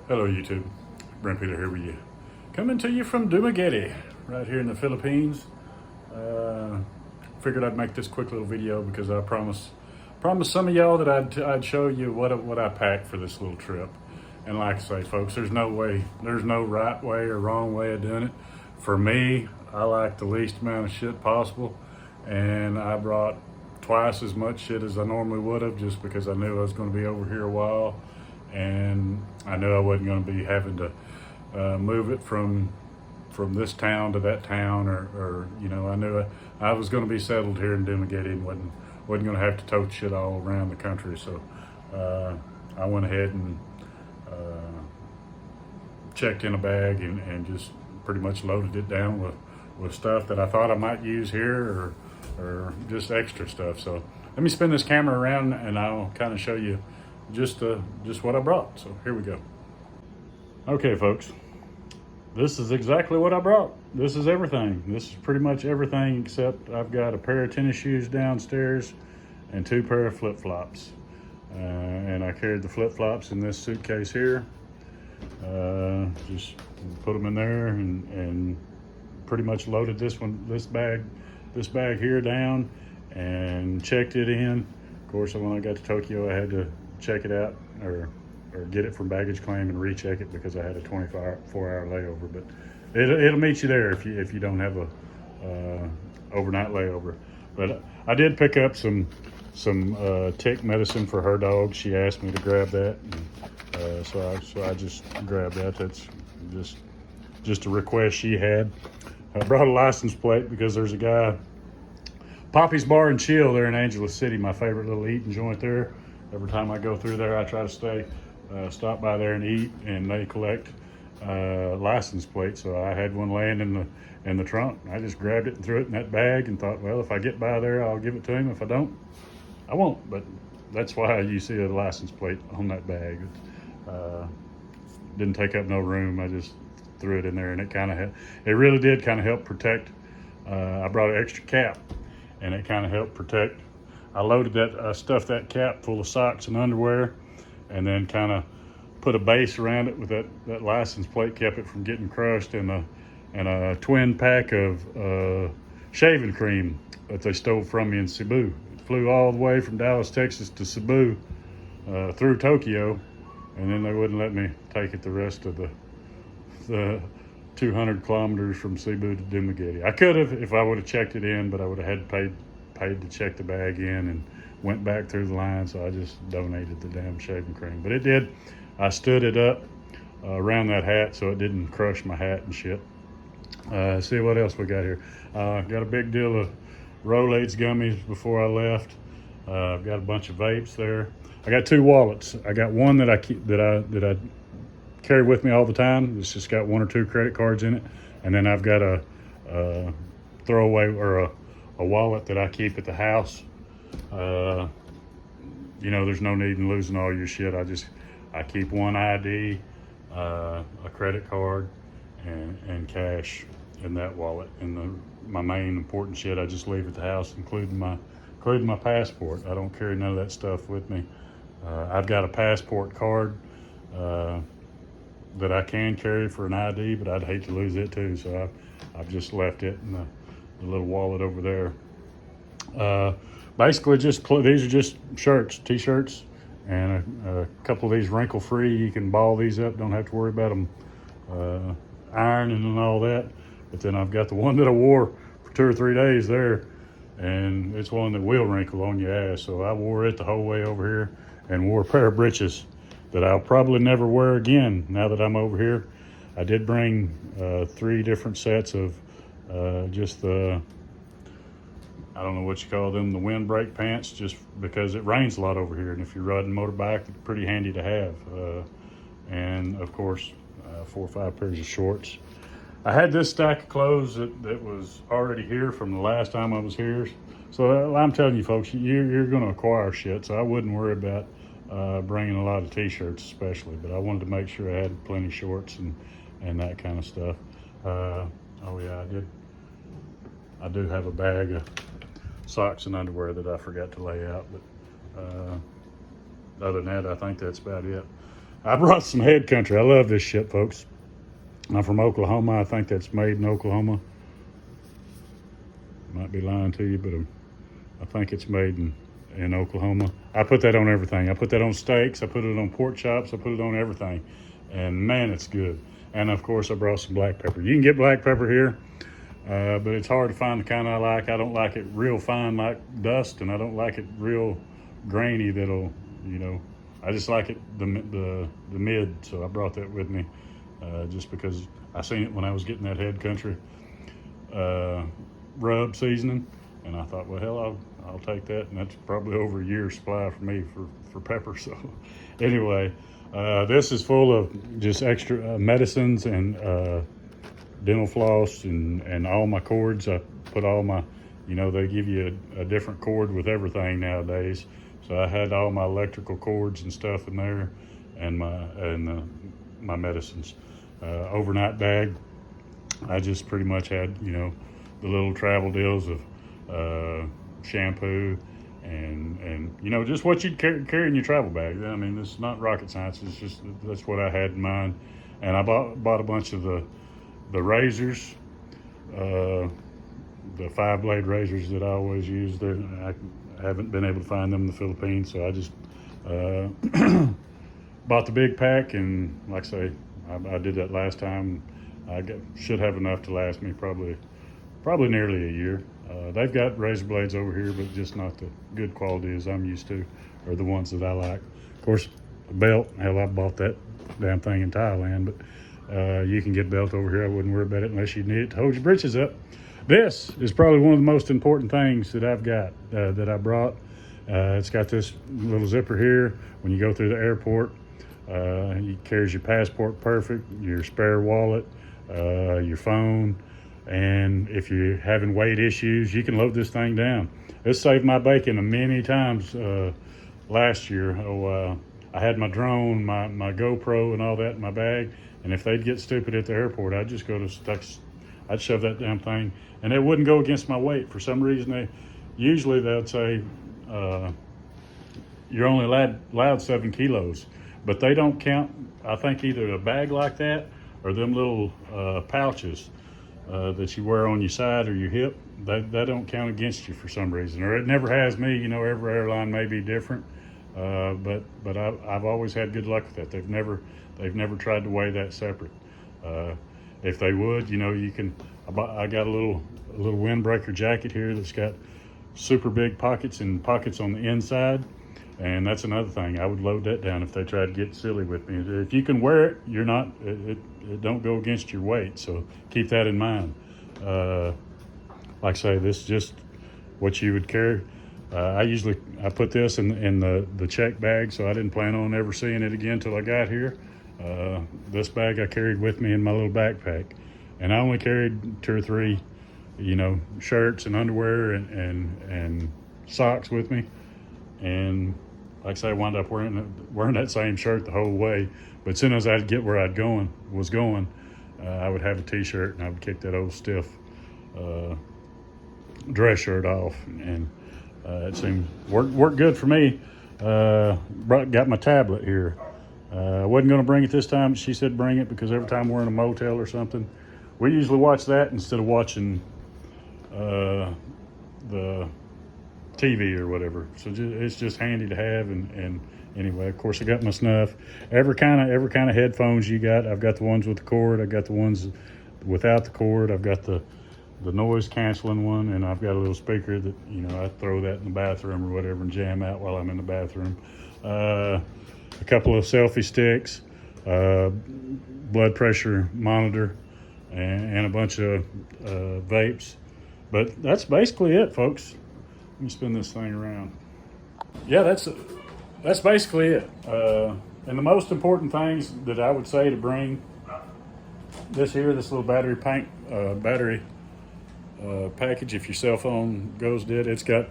Hello YouTube, Brent Peter here with you. Coming to you from Dumaguete, right here in the Philippines. Figured I'd make this quick little video because I promised some of y'all that I'd show you what I packed for this little trip. And like I say, folks, there's no right way or wrong way of doing it. For me, I like the least amount of shit possible, and I brought twice as much shit as I normally would have, just because I knew I was going to be over here a while, and I knew I wasn't going to be having to move it from this town to that town, or you know, I knew I was going to be settled here in Dumaguete and wasn't going to have to tote shit all around the country. So I went ahead and checked in a bag and just pretty much loaded it down with stuff that I thought I might use here, or just extra stuff. So let me spin this camera around and I'll kind of show you just what I brought. So here we go. Okay, folks, this is exactly what I brought. This is everything. This is pretty much everything, except I've got a pair of tennis shoes downstairs and 2 pair of flip-flops. And I carried the flip-flops in this suitcase here. Just put them in there and pretty much loaded this bag here down and checked it in. Of course, when I got to Tokyo, I had to check it out or get it from baggage claim and recheck it because I had a 24-hour layover. But it'll meet you there if you don't have a overnight layover. But I did pick up some tick medicine for her dog. She asked me to grab that, and, so I just grabbed that. That's just a request she had. I brought a license plate because there's a guy, Poppy's Bar and Chill, there in Angeles City, my favorite little eating joint there. Every time I go through there, I try to stop by there and eat, and they collect license plates. So I had one laying in the trunk. I just grabbed it and threw it in that bag and thought, well, if I get by there, I'll give it to him. If I don't, I won't. But that's why you see a license plate on that bag. Didn't take up no room. I just threw it in there, and it really did kind of help protect. I brought an extra cap, and it kind of helped protect. I loaded that, stuffed that cap full of socks and underwear, and then kind of put a base around it with that license plate, kept it from getting crushed, and a twin pack of shaving cream that they stole from me in Cebu. It flew all the way from Dallas, Texas to Cebu through Tokyo, and then they wouldn't let me take it the rest of the 200 kilometers from Cebu to Dumaguete. I could have if I would have checked it in, but I would have had paid to check the bag in and went back through the line, so I just donated the damn shaving cream. But it did. I stood it up around that hat so it didn't crush my hat and shit. See what else we got here. Got a big deal of Rolaids gummies before I left. I've got a bunch of vapes there. I got 2 wallets. I got one that I carry with me all the time. It's just got 1 or 2 credit cards in it, and then I've got a throwaway or a wallet that I keep at the house. You know, there's no need in losing all your shit. I keep one ID, a credit card, and cash in that wallet. And my main important shit I just leave at the house, including my passport. I don't carry none of that stuff with me. I've got a passport card that I can carry for an ID, but I'd hate to lose it too. So I've just left it in the little wallet over there. Basically, these are just shirts, t-shirts, and a couple of these wrinkle-free. You can ball these up, don't have to worry about them ironing and all that. But then I've got the one that I wore for 2 or 3 days there, and it's one that will wrinkle on your ass. So I wore it the whole way over here, and wore a pair of breeches that I'll probably never wear again now that I'm over here. I did bring 3 different sets of just the, I don't know what you call them, the windbreak pants, just because it rains a lot over here, and if you're riding motorbike, it's pretty handy to have. And of course, 4 or 5 pairs of shorts. I had this stack of clothes that was already here from the last time I was here. So I'm telling you folks, you're going to acquire shit, so I wouldn't worry about bringing a lot of t-shirts especially, but I wanted to make sure I had plenty of shorts and that kind of stuff. Oh yeah, I do have a bag of socks and underwear that I forgot to lay out, but other than that, I think that's about it. I brought some Head Country. I love this shit, folks. I'm from Oklahoma. I think that's made in Oklahoma. Might be lying to you, but I think it's made in Oklahoma. I put that on everything. I put that on steaks. I put it on pork chops. I put it on everything. And man, it's good. And of course, I brought some black pepper. You can get black pepper here, but it's hard to find the kind I like. I don't like it real fine like dust, and I don't like it real grainy that'll, I just like it the mid. So I brought that with me just because I seen it when I was getting that Head Country rub seasoning, and I thought, well, hell, I'll take that, and that's probably over a year's supply for me for pepper. So anyway, this is full of just extra medicines and dental floss and all my cords. I put all my, they give you a different cord with everything nowadays. So I had all my electrical cords and stuff in there, and my medicines. Overnight bag, I just pretty much had, the little travel deals of shampoo and just what you'd carry in your travel bag. I mean, it's not rocket science. It's just that's what I had in mind. And I bought a bunch of the razors, the 5-blade razors that I always use. I haven't been able to find them in the Philippines, so I just bought the big pack. And like I say, I did that last time. Should have enough to last me probably nearly a year. They've got razor blades over here, but just not the good quality as I'm used to, or the ones that I like. Of course, a belt. Hell, I bought that damn thing in Thailand, but you can get a belt over here. I wouldn't worry about it unless you need it to hold your britches up. This is probably one of the most important things that I've got that I brought. It's got this little zipper here. When you go through the airport, it carries your passport perfect, your spare wallet, your phone, and if you're having weight issues, you can load this thing down. It saved my bacon many times last year. I had my drone, my GoPro and all that in my bag, and if they'd get stupid at the airport, I'd just I'd shove that damn thing, and it wouldn't go against my weight. For some reason, usually they'd say, you're only allowed 7 kilos, but they don't count, I think, either a bag like that or them little pouches that you wear on your side or your hip. That don't count against you for some reason, or it never has me. Every airline may be different, but I've always had good luck with that. They've never tried to weigh that separate. If they would, you can. I got a little windbreaker jacket here that's got super big pockets and pockets on the inside. And that's another thing. I would load that down if they try to get silly with me. If you can wear it, you're not. It don't go against your weight. So keep that in mind. Like I say, this is just what you would carry. I put this in the check bag, so I didn't plan on ever seeing it again till I got here. This bag I carried with me in my little backpack, and I only carried 2 or 3, shirts and underwear and socks with me. And like I say, I wound up wearing that same shirt the whole way. But as soon as I'd get where I was going, I would have a t-shirt and I would kick that old stiff dress shirt off, and it seemed worked good for me. Got my tablet here. I wasn't going to bring it this time. She said bring it because every time we're in a motel or something, we usually watch that instead of watching the TV or whatever. So it's just handy to have. And anyway, of course, I got my snuff. Every kind of headphones you got. I've got the ones with the cord. I've got the ones without the cord. I've got the noise canceling one, and I've got a little speaker that I throw that in the bathroom or whatever and jam out while I'm in the bathroom. A couple of selfie sticks, blood pressure monitor, and a bunch of vapes. But that's basically it, folks. Let me spin this thing around. Yeah, that's basically it. And the most important things that I would say to bring this little battery package. If your cell phone goes dead, it's got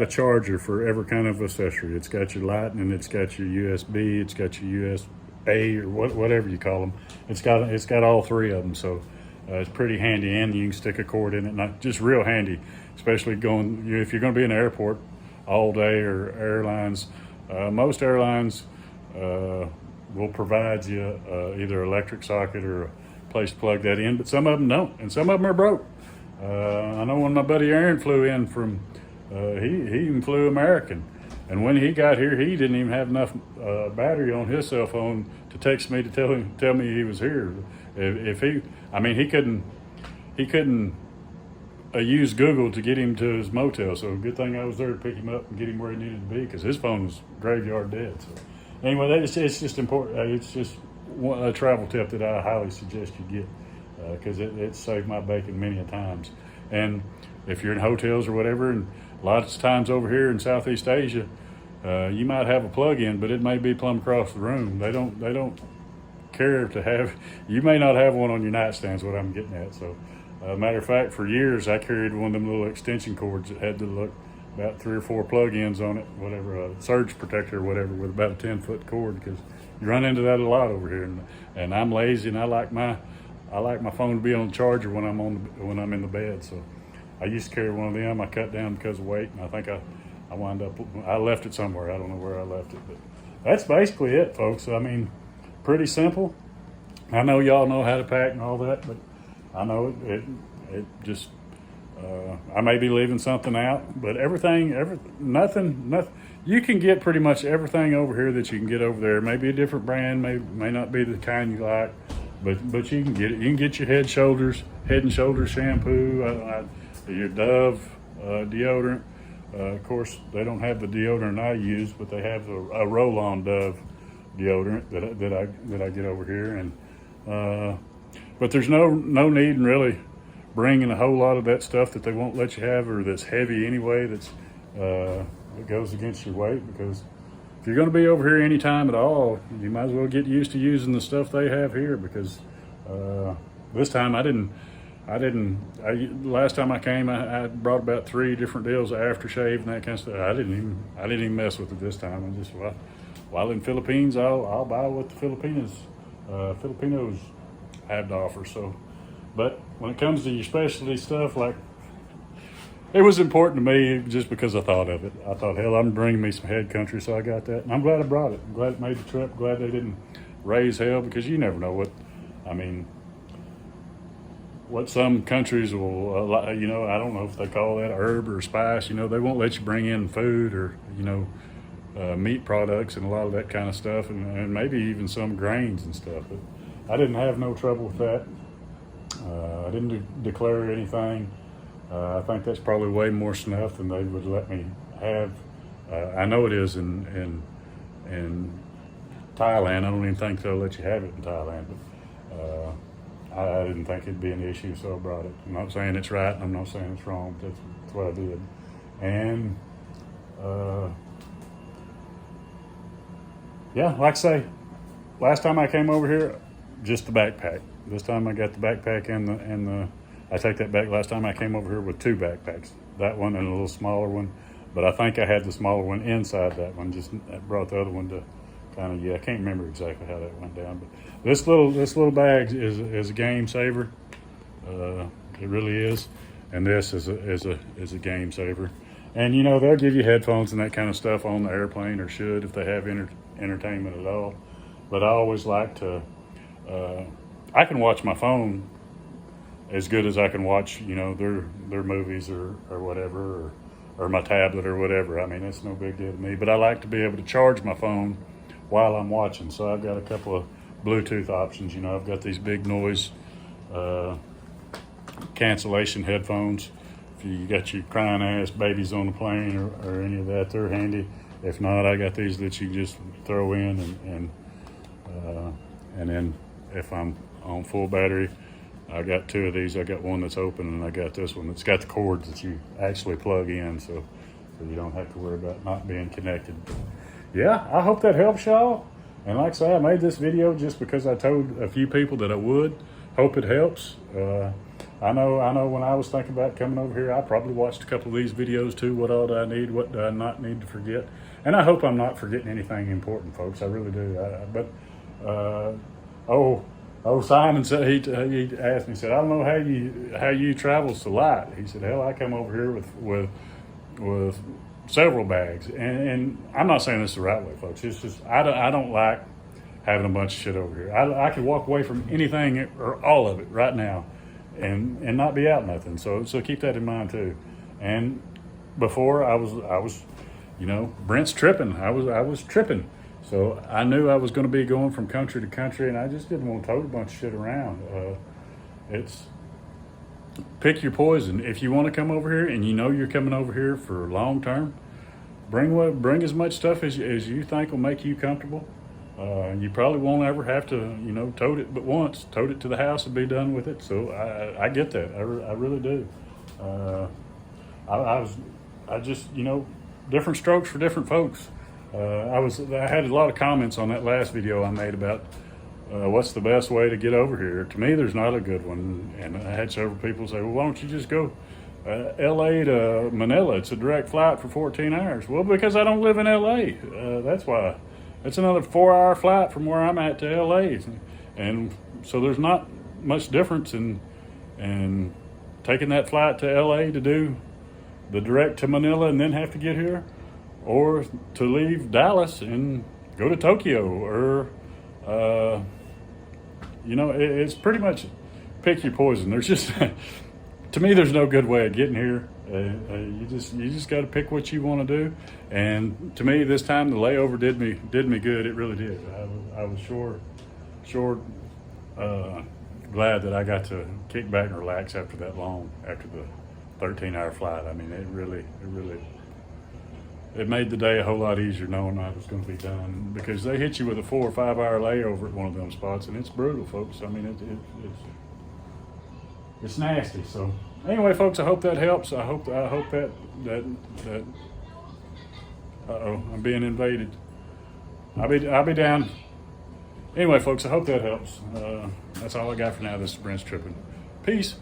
a charger for every kind of accessory. It's got your Lightning, it's got your USB, it's got your USB-A or whatever you call them. It's got all 3 of them. So it's pretty handy, and you can stick a cord in it. Not just real handy, especially if you're going to be in the airport all day, or airlines. Most airlines will provide you either electric socket or a place to plug that in, but some of them don't, and some of them are broke. I know when my buddy Aaron flew in from, he even flew American, and when he got here, he didn't even have enough battery on his cell phone to text me to tell me he was here. If he, I mean, he couldn't use Google to get him to his motel. So good thing I was there to pick him up and get him where he needed to be, because his phone was graveyard dead. So anyway, it's just important. It's just a travel tip that I highly suggest you get, because it saved my bacon many a times. And if you're in hotels or whatever, and a lot of times over here in Southeast Asia, you might have a plug-in, but it may be plumb across the room. They don't care to have. You may not have one on your nightstand, is what I'm getting at. So, matter of fact, for years I carried one of them little extension cords that had to look about 3 or 4 plug-ins on it, whatever, a surge protector or whatever, with about a 10-foot cord, because you run into that a lot over here. And I'm lazy, and I like my phone to be on the charger when I'm in the bed. So I used to carry one of them. I cut down because of weight, and I think I left it somewhere. I don't know where I left it, but that's basically it, folks. I mean, pretty simple. I know y'all know how to pack and all that, but I know it just, I may be leaving something out, but nothing, you can get pretty much everything over here that you can get over there. Maybe a different brand, may not be the kind you like, but you can get it. You can get your Head and Shoulders shampoo, your Dove deodorant. Of course, they don't have the deodorant I use, but they have a roll-on Dove deodorant that I get over here, and but there's no need in really bringing a whole lot of that stuff that they won't let you have, or that's heavy anyway, that goes against your weight, because if you're going to be over here any time at all, you might as well get used to using the stuff they have here, because this time last time I came, I brought about 3 different deals of aftershave and that kind of stuff. I didn't even mess with it this time. I just, while in Philippines, I'll buy what the Filipinos have to offer. So, but when it comes to your specialty stuff, like, it was important to me just because I thought of it. I thought, hell, I'm bringing me some Head Country, so I got that. And I'm glad I brought it. I'm glad it made the trip. Glad they didn't raise hell, because you never know what some countries will, I don't know if they call that herb or spice. They won't let you bring in food or, meat products and a lot of that kind of stuff, and maybe even some grains and stuff. But I didn't have no trouble with that. I didn't declare anything. I think that's probably way more snuff than they would let me have. I know it is in Thailand. I don't even think they'll let you have it in Thailand, but I didn't think it'd be an issue, so I brought it. I'm not saying it's right, I'm not saying it's wrong, but that's what I did. And yeah, like I say, last time I came over here, just the backpack. This time I got the backpack and the I take that back. Last time I came over here with 2 backpacks, that one and a little smaller one. But I think I had the smaller one inside that one. Just brought the other one to kind of, I can't remember exactly how that went down. But this little bag is a game saver. It really is. And this is a game saver. And they'll give you headphones and that kind of stuff on the airplane, or should, if they have entertainment at all. But I always like to, I can watch my phone as good as I can watch, their movies or whatever, or my tablet or whatever. I mean, it's no big deal to me. But I like to be able to charge my phone while I'm watching. So I've got a couple of Bluetooth options. I've got these big noise cancellation headphones. If you got your crying ass babies on the plane or any of that, they're handy. If not, I got these that you just throw in, and then if I'm on full battery, I got 2 of these. I got one that's open, and I got this one that's got the cords that you actually plug in, so you don't have to worry about not being connected. Yeah, I hope that helps y'all. And like I say, I made this video just because I told a few people that I would. Hope it helps. I know when I was thinking about coming over here, I probably watched a couple of these videos too. What all do I need? What do I not need to forget? And I hope I'm not forgetting anything important, folks. I really do. Simon said, he asked me, he said, I don't know how you travel so light. He said, hell, I come over here with several bags. And I'm not saying this the right way, folks. It's just, I don't like having a bunch of shit over here. I could walk away from anything or all of it right now and not be out nothing. So keep that in mind too. And before I was, you know, Brent's tripping. I was tripping. So I knew I was going to be going from country to country, and I just didn't want to tote a bunch of shit around. It's pick your poison. If you want to come over here and you know you're coming over here for long term, bring as much stuff as you think will make you comfortable. You probably won't ever have to, you know, tote it but once. Tote it to the house and be done with it. So I get that. I really do. I just, you know, different strokes for different folks. I had a lot of comments on that last video I made about what's the best way to get over here. To me, there's not a good one. And I had several people say, well, why don't you just go LA to Manila? It's a direct flight for 14 hours. Well, because I don't live in LA. That's why. It's another 4-hour flight from where I'm at to LA. And so there's not much difference in taking that flight to LA to do the direct to Manila and then have to get here, or to leave Dallas and go to Tokyo, or you know, it's pretty much pick your poison. There's just to me, there's no good way of getting here. You just got to pick what you want to do. And to me, this time the layover did me good. It really did. I was sure glad that I got to kick back and relax after that long, after the 13-hour flight. I mean, it made the day a whole lot easier knowing I was going to be done, because they hit you with a 4 or 5 hour layover at one of them spots, and it's brutal, folks. I mean, it's nasty. So anyway, folks, I hope that helps. I hope that uh-oh, I'm being invaded. I'll be down. Anyway, folks, I hope that helps. That's all I got for now. This is Brent's Tripping. Peace.